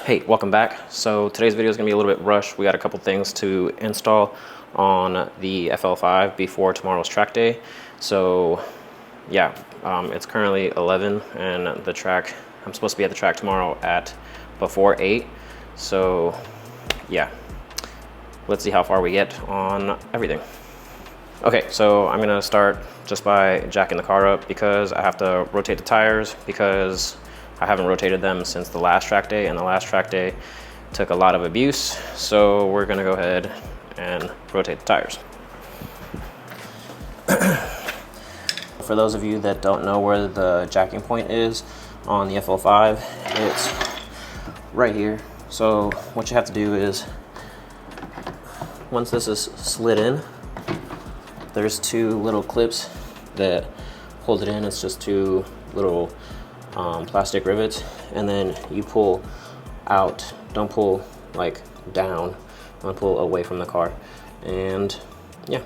Hey, welcome back. So today's video is going to be a little bit rushed. We got a couple things to install on the FL5 before tomorrow's track day. So yeah, it's currently 11 and the track, I'm supposed to be at the track tomorrow at before 8. So yeah, let's see how far we get on everything. Okay, so I'm gonna start just by jacking the car up because I have to rotate the tires because I haven't rotated them since the last track day, and the last track day took a lot of abuse. So we're gonna go ahead and rotate the tires. For those of you that don't know where the jacking point is on the FL5, it's right here. So what you have to do is, once this is slid in, there's two little clips that hold it in. It's just two little plastic rivets, and then you pull out. Don't pull like down, don't pull away from the car. And yeah,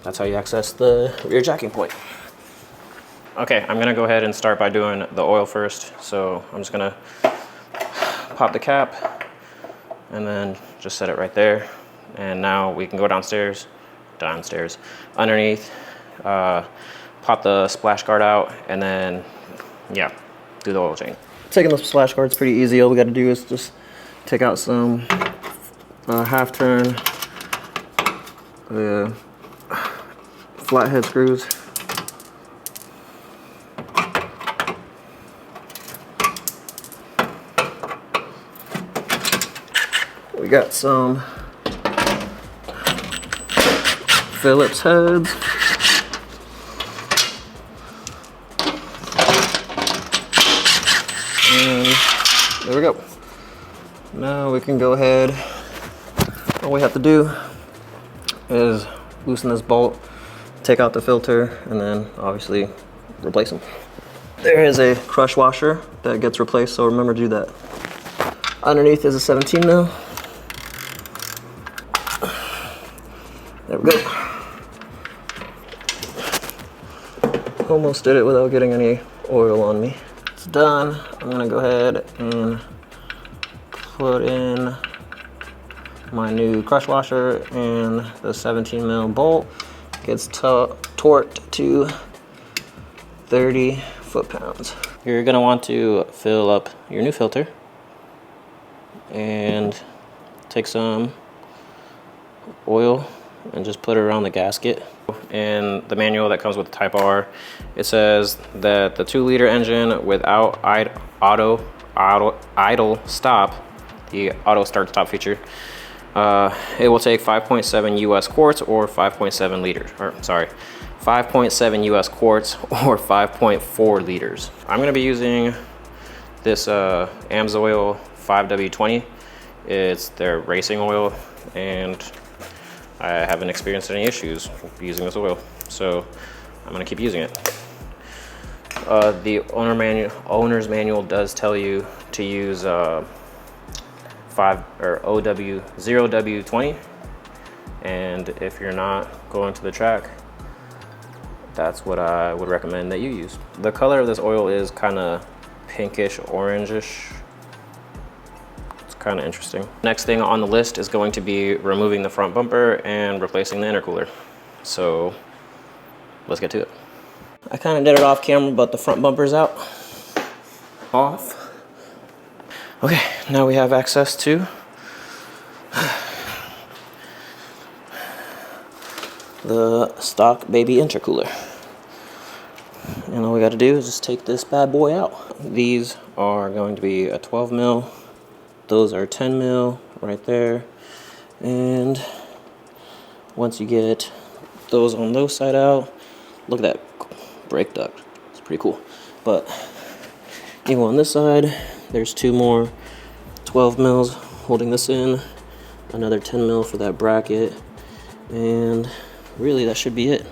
that's how you access the rear jacking point. Okay, I'm gonna go ahead and start by doing the oil first. So I'm just gonna pop the cap and then just set it right there. And now we can go downstairs, underneath, pop the splash guard out, and then yeah, do the oil change. Taking the splash guard's pretty easy. All we got to do is just take out some half turn flathead screws. We got some Phillips heads. And there we go. Now we can go ahead. All we have to do is loosen this bolt, take out the filter, and then obviously replace them. There is a crush washer that gets replaced, so remember to do that. Underneath is a 17 mil. There we go. Almost did it without getting any oil on me. It's done. I'm gonna go ahead and put in my new crush washer, and the 17 mil bolt gets torqued to 30 foot-pounds. You're gonna want to fill up your new filter and take some oil and just put it around the gasket. In the manual that comes with the Type R, it says that the 2-liter engine without idle stop, the auto start stop feature, it will take 5.7 US quarts or 5.7 liters, or sorry, 5.7 US quarts or 5.4 liters. I'm gonna be using this AMSOIL 5W20. It's their racing oil, and I haven't experienced any issues using this oil, so I'm gonna keep using it. The owner's manual does tell you to use 0W20, and if you're not going to the track, that's what I would recommend that you use. The color of this oil is kind of pinkish orangish. Kind of interesting. Next thing on the list is going to be removing the front bumper and replacing the intercooler. So let's get to it. I kind of did it off camera, but the front bumper's out. Off. Okay, now we have access to the stock baby intercooler. And all we got to do is just take this bad boy out. These are going to be a 12 mil. Those are 10 mil right there. And once you get those on those side out, look at that brake duct. It's pretty cool. But even on this side, there's two more 12 mils holding this in, another 10 mil for that bracket, and really that should be it.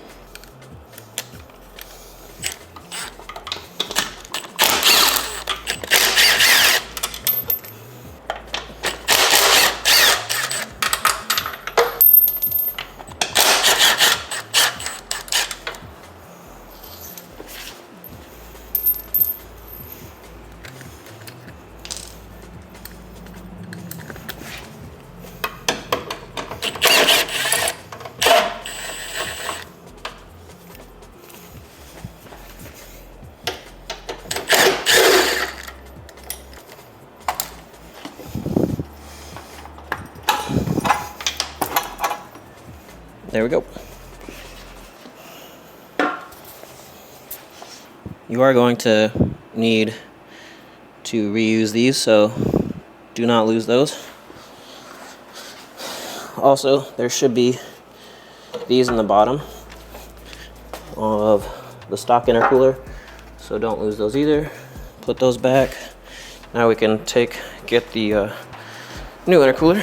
there we go. You are going to need to reuse these, so do not lose those. Also, there should be these in the bottom of the stock intercooler, so don't lose those either. Put those back. Now we can get the new intercooler.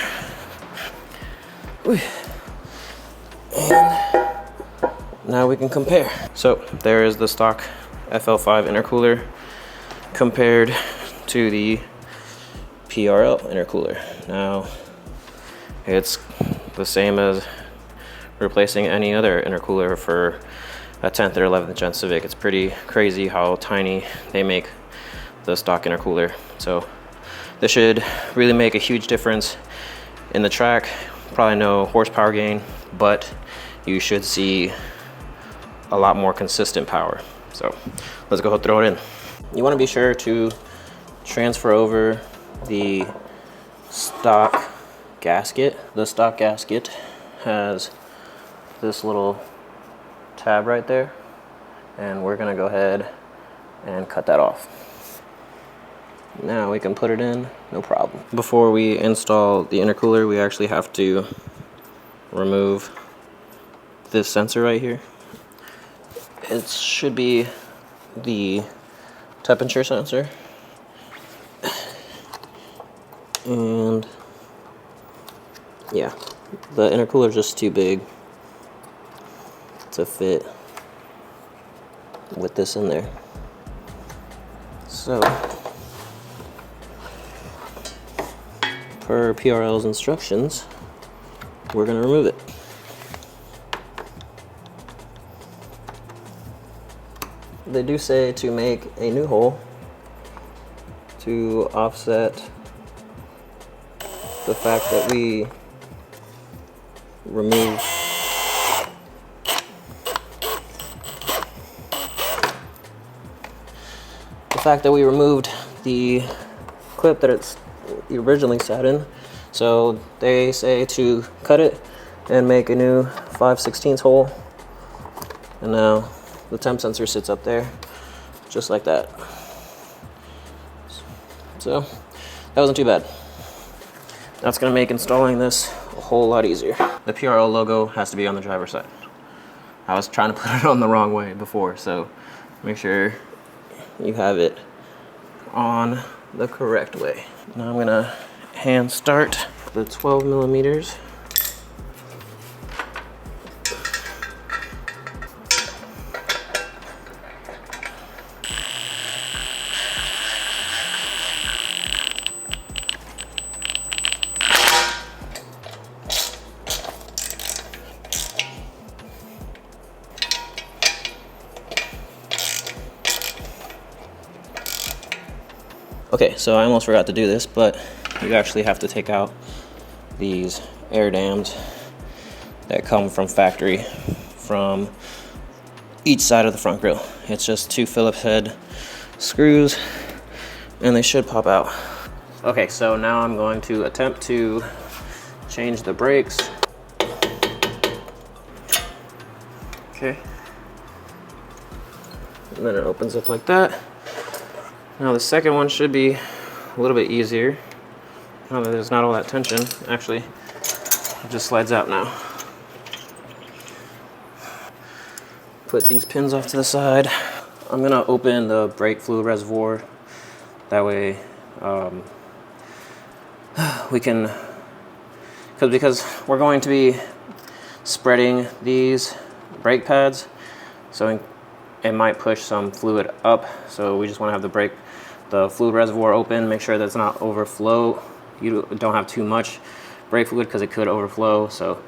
And now we can compare. So there is the stock FL5 intercooler compared to the PRL intercooler. Now it's the same as replacing any other intercooler for a 10th or 11th gen Civic. It's pretty crazy how tiny they make the stock intercooler. So this should really make a huge difference in the track. Probably no horsepower gain, but you should see a lot more consistent power. So let's go throw it in. You want to be sure to transfer over the stock gasket. The stock gasket has this little tab right there, and we're going to go ahead and cut that off. Now we can put it in, no problem. Before we install the intercooler, we actually have to remove this sensor right here. It should be the temperature sensor, and yeah, the intercooler is just too big to fit with this in there. So per PRL's instructions, we're going to remove it. They do say to make a new hole to offset the fact that we removed the clip that it's originally sat in. So they say to cut it and make a new 5/16 hole, and now the temp sensor sits up there just like that. So that wasn't too bad. That's going to make installing this a whole lot easier. The PRL logo has to be on the driver's side. I was trying to put it on the wrong way before, so make sure you have it on the correct way. Now I'm going to hand start the 12 millimeters. Okay, so I almost forgot to do this, but you actually have to take out these air dams that come from factory from each side of the front grille. It's just 2 Phillips head screws, and they should pop out. Okay, so now I'm going to attempt to change the brakes. Okay. And then it opens up like that. Now the second one should be a little bit easier. Now that there's not all that tension, actually, it just slides out now. Put these pins off to the side. I'm gonna open the brake fluid reservoir. That way we can, because we're going to be spreading these brake pads, so it might push some fluid up. So we just want to have the fluid reservoir open, make sure that it's not overflow. You don't have too much brake fluid because it could overflow, so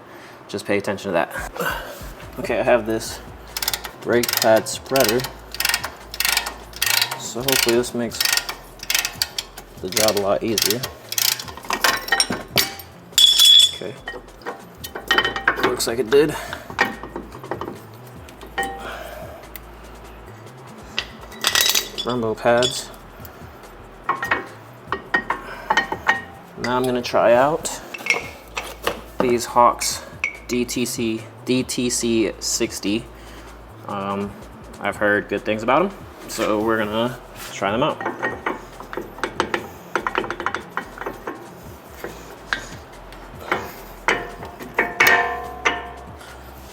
just pay attention to that. Okay, I have this brake pad spreader, so hopefully this makes the job a lot easier. Okay, looks like it did. Brembo pads. Now I'm going to try out these Hawks DTC 60. I've heard good things about them, so we're gonna try them out.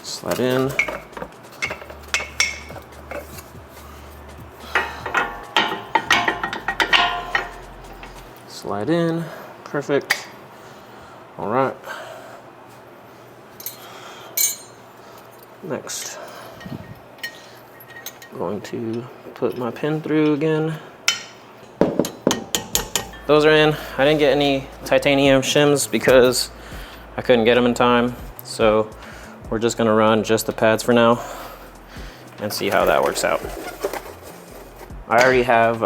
Slide in. Slide in. Perfect. All right. Next, I'm going to put my pin through again. Those are in. I didn't get any titanium shims because I couldn't get them in time. So we're just gonna run just the pads for now and see how that works out. I already have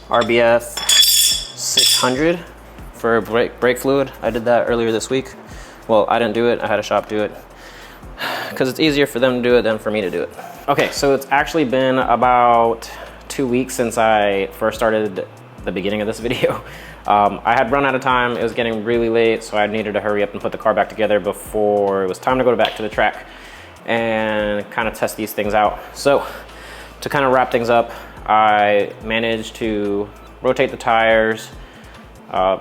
RBF 600 for brake fluid. I did that earlier this week. Well, I didn't do it, I had a shop do it because it's easier for them to do it than for me to do it. Okay, so it's actually been about 2 weeks since I first started the beginning of this video. I had run out of time, it was getting really late, so I needed to hurry up and put the car back together before it was time to go back to the track and kind of test these things out. So to kind of wrap things up, I managed to rotate the tires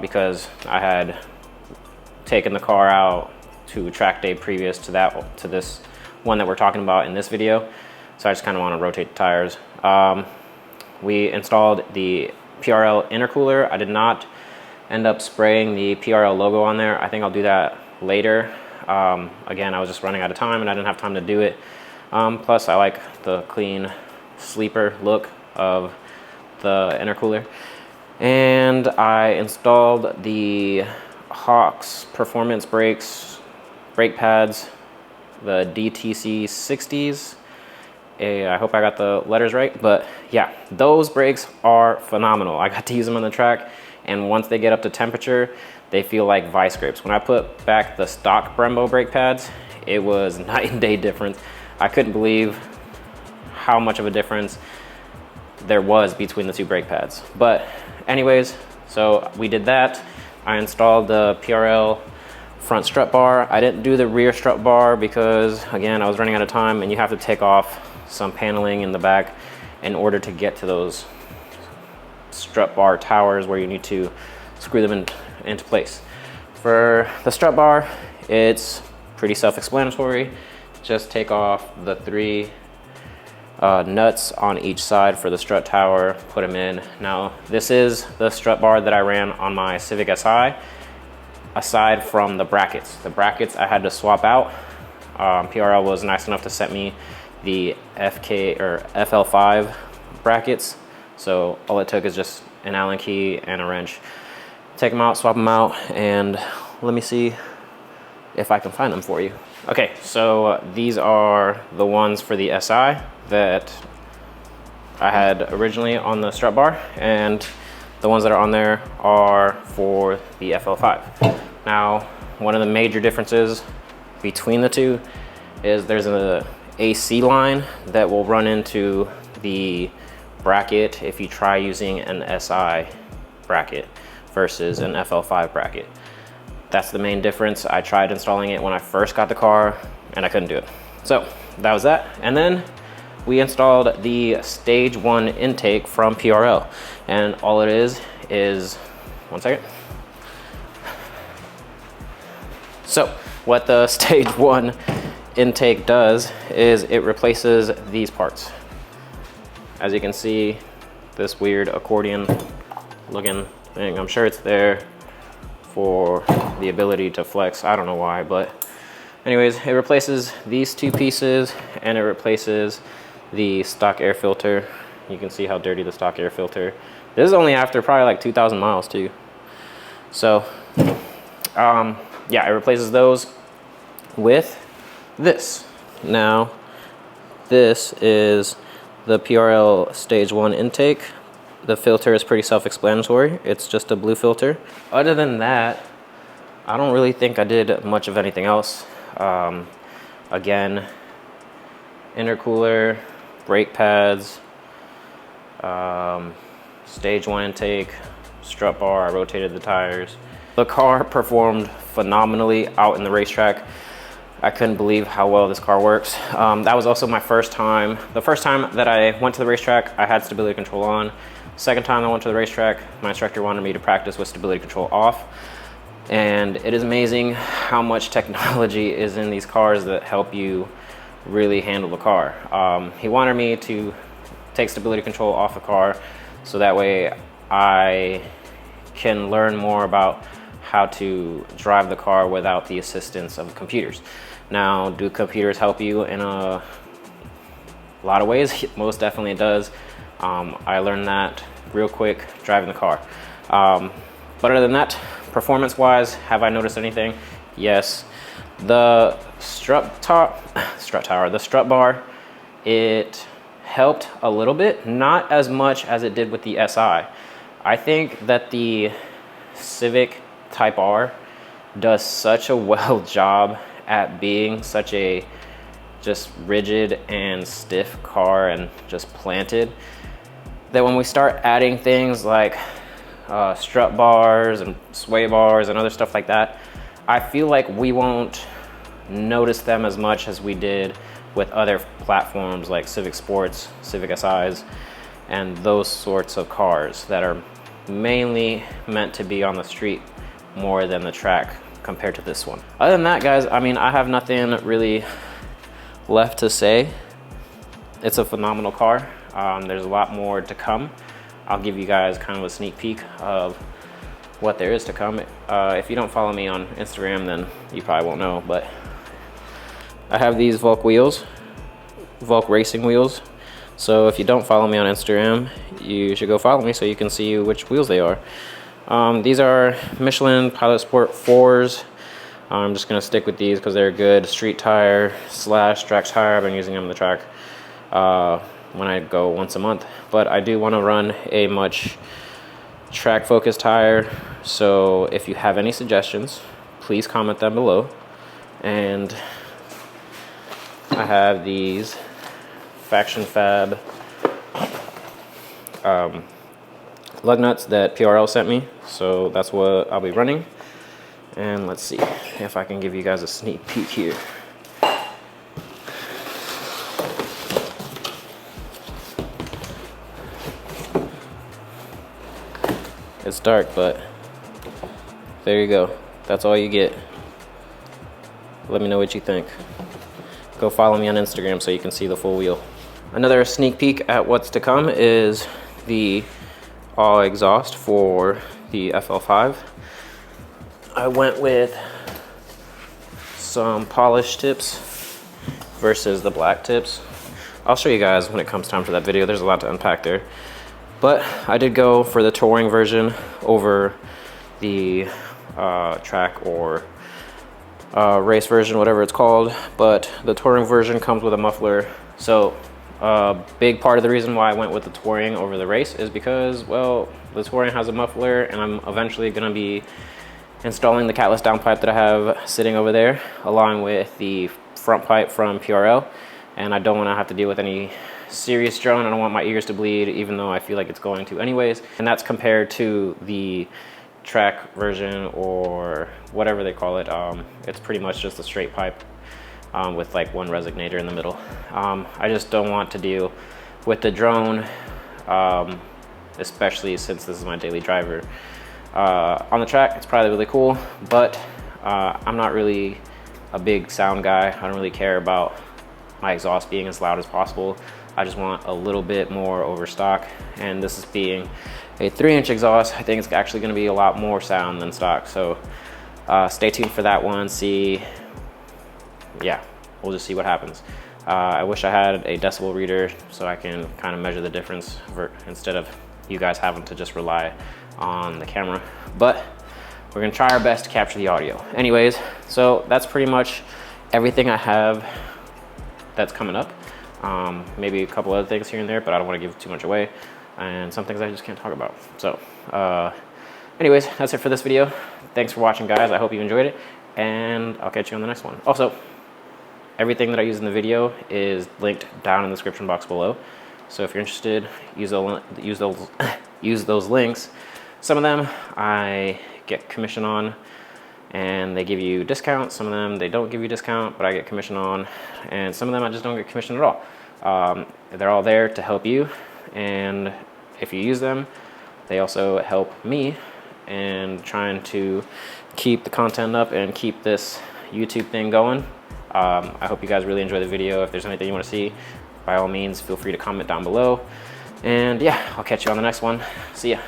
because I had taken the car out to track day previous to this one that we're talking about in this video. So I just kind of want to rotate the tires. We installed the PRL Intercooler. I did not end up spraying the PRL logo on there. I think I'll do that later. Again, I was just running out of time and I didn't have time to do it. Plus I like the clean sleeper look of the intercooler. And I installed the Hawks Performance brake pads, the DTC 60s. I hope I got the letters right, but yeah, those brakes are phenomenal. I got to use them on the track, and once they get up to temperature, they feel like vice grips. When I put back the stock Brembo brake pads, it was night and day difference. I couldn't believe how much of a difference there was between the two brake pads. But anyways, so we did that. I installed the PRL front strut bar. I didn't do the rear strut bar because, again, I was running out of time, and you have to take off some paneling in the back in order to get to those strut bar towers where you need to screw them into place. For the strut bar, it's pretty self-explanatory. Just take off the 3 nuts on each side for the strut tower, put them in. Now, this is the strut bar that I ran on my Civic Si, aside from the brackets. The brackets I had to swap out. PRL was nice enough to send me the FL5 brackets. So all it took is just an Allen key and a wrench. Take them out, swap them out, and let me see if I can find them for you. Okay, so these are the ones for the SI that I had originally on the strut bar, and the ones that are on there are for the FL5. Now, one of the major differences between the two is there's an AC line that will run into the bracket if you try using an SI bracket versus an FL5 bracket. That's the main difference. I tried installing it when I first got the car and I couldn't do it. So that was that. And then we installed the stage 1 intake from PRL. And all it is, one second. So what the stage 1 intake does is it replaces these parts. As you can see, this weird accordion looking thing, I'm sure it's there for the ability to flex. I don't know why, but anyways, it replaces these 2 pieces and it replaces the stock air filter. You can see how dirty the stock air filter. This is only after probably like 2,000 miles too. So yeah, it replaces those with this. Now, this is the PRL stage 1 intake. The filter is pretty self-explanatory. It's just a blue filter. Other than that, I don't really think I did much of anything else. Again, intercooler, brake pads, stage 1 intake, strut bar, I rotated the tires. The car performed phenomenally out in the racetrack. I couldn't believe how well this car works. That was also my first time. The first time that I went to the racetrack, I had stability control on. Second time I went to the racetrack, my instructor wanted me to practice with stability control off. And it is amazing how much technology is in these cars that help you really handle the car. He wanted me to take stability control off the car so that way I can learn more about how to drive the car without the assistance of computers. Now, do computers help you in a lot of ways? Most definitely it does. I learned that real quick driving the car. But other than that, performance-wise, have I noticed anything? Yes. The Strut Bar, it helped a little bit, not as much as it did with the SI. I think that the Civic Type R does such a well job at being such a just rigid and stiff car and just planted that when we start adding things like strut bars and sway bars and other stuff like that, I feel like we won't notice them as much as we did with other platforms like Civic Sports, Civic SIs, and those sorts of cars that are mainly meant to be on the street more than the track compared to this one. Other than that, guys, I mean, I have nothing really left to say. It's a phenomenal car. There's a lot more to come. I'll give you guys kind of a sneak peek of what there is to come. If you don't follow me on Instagram, then you probably won't know, but I have these Volk wheels, Volk racing wheels. So if you don't follow me on Instagram, you should go follow me so you can see which wheels they are. These are Michelin Pilot Sport 4s. I'm just gonna stick with these because they're a good street tire / track tire. I've been using them on the track when I go once a month. But I do want to run a much track focused tire. So if you have any suggestions, please comment them below. And I have these Faction Fab lug nuts that PRL sent me, so that's what I'll be running. And let's see if I can give you guys a sneak peek here. It's dark, but there you go. That's all you get. Let me know what you think. Go follow me on Instagram so you can see the full wheel. Another sneak peek at what's to come is the all exhaust for the FL5. I went with some polished tips versus the black tips. I'll show you guys when it comes time for that video. There's a lot to unpack there. But I did go for the touring version over the track or race version, whatever it's called. But the touring version comes with a muffler. So a big part of the reason why I went with the touring over the race is because, well, the touring has a muffler and I'm eventually gonna be installing the catless downpipe that I have sitting over there along with the front pipe from PRL. And I don't wanna have to deal with any serious drone. I don't want my ears to bleed, even though I feel like it's going to anyways. And that's compared to the track version or whatever they call it. It's pretty much just a straight pipe with like one resonator in the middle. I just don't want to deal with the drone, especially since this is my daily driver. On the track, it's probably really cool, but I'm not really a big sound guy. I don't really care about my exhaust being as loud as possible. I just want a little bit more over stock, and this is being a 3-inch exhaust. I think it's actually going to be a lot more sound than stock, so stay tuned for that one. Yeah, we'll just see what happens. I wish I had a decibel reader so I can kind of measure the difference instead of you guys having to just rely on the camera, but we're gonna try our best to capture the audio. Anyways, so that's pretty much everything I have that's coming up. Maybe a couple other things here and there, but I don't want to give too much away, and some things I just can't talk about. So anyways, that's it for this video. Thanks for watching, guys. I hope you enjoyed it, and I'll catch you on the next one. Also, everything that I use in the video is linked down in the description box below, so if you're interested, use those links. Some of them I get commission on, and they give you discounts. Some of them they don't give you discount, but I get commission on, and some of them I just don't get commission at all. They're all there to help you, and if you use them, they also help me and trying to keep the content up and keep this YouTube thing going. I hope you guys really enjoy the video. If there's anything you want to see, by all means, feel free to comment down below. And yeah, I'll catch you on the next one. See ya.